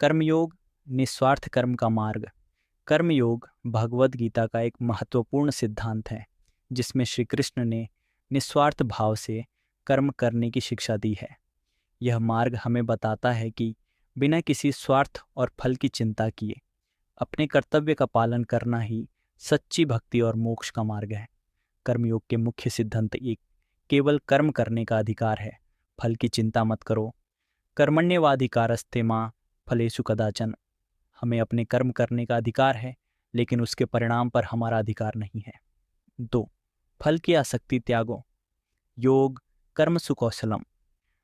कर्मयोग, निस्वार्थ कर्म का मार्ग। कर्मयोग भगवद गीता का एक महत्वपूर्ण सिद्धांत है जिसमें श्री कृष्ण ने निस्वार्थ भाव से कर्म करने की शिक्षा दी है। यह मार्ग हमें बताता है कि बिना किसी स्वार्थ और फल की चिंता किए अपने कर्तव्य का पालन करना ही सच्ची भक्ति और मोक्ष का मार्ग है। कर्मयोग के मुख्य सिद्धांत एक, केवल कर्म करने का अधिकार है, फल की चिंता मत करो। कर्मण्येवाधिकारस्ते मां फलेषु कदाचन। हमें अपने कर्म करने का अधिकार है, लेकिन उसके परिणाम पर हमारा अधिकार नहीं है। 2, फल की आसक्ति त्यागो। योग कर्म सुकौशलम।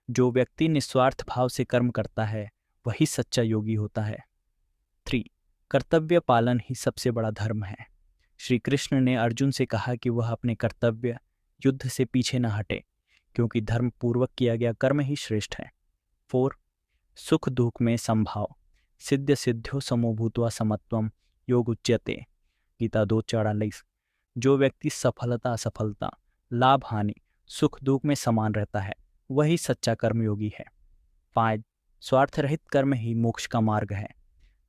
जो व्यक्ति निस्वार्थ भाव से कर्म करता है वही सच्चा योगी होता है। 3, कर्तव्य पालन ही सबसे बड़ा धर्म है। श्री कृष्ण ने अर्जुन से कहा कि वह अपने कर्तव्य युद्ध से पीछे न हटे, क्योंकि धर्म पूर्वक किया गया कर्म ही श्रेष्ठ है। 4, सुख दुख में संभाव। सिद्ध सिद्ध्यो समो भूत्वा समत्वम योग उच्यते। गीता 2:44। जो व्यक्ति सफलता असफलता, लाभ हानि, सुख दुख में समान रहता है वही सच्चा कर्मयोगी है। 5, स्वार्थ रहित कर्म ही मोक्ष का मार्ग है।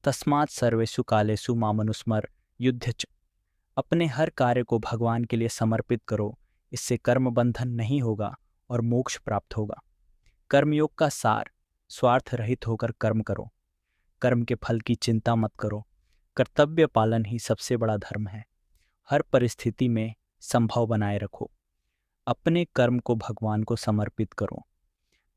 तस्मात् सर्वेषु कालेषु मामनुस्मर युद्ध च। अपने हर कार्य को भगवान के लिए समर्पित करो, इससे कर्म बंधन नहीं होगा और मोक्ष प्राप्त होगा। कर्मयोग का सार, स्वार्थ रहित होकर कर्म करो, कर्म के फल की चिंता मत करो, कर्तव्य पालन ही सबसे बड़ा धर्म है। हर परिस्थिति में संभव बनाए रखो, अपने कर्म को भगवान को समर्पित करो।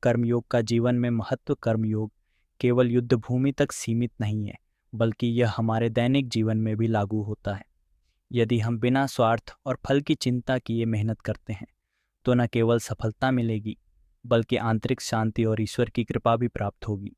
कर्मयोग का जीवन में महत्व। कर्मयोग केवल युद्ध भूमि तक सीमित नहीं है, बल्कि यह हमारे दैनिक जीवन में भी लागू होता है। यदि हम बिना स्वार्थ और फल की चिंता किए मेहनत करते हैं तो न केवल सफलता मिलेगी, बल्कि आंतरिक शांति और ईश्वर की कृपा भी प्राप्त होगी।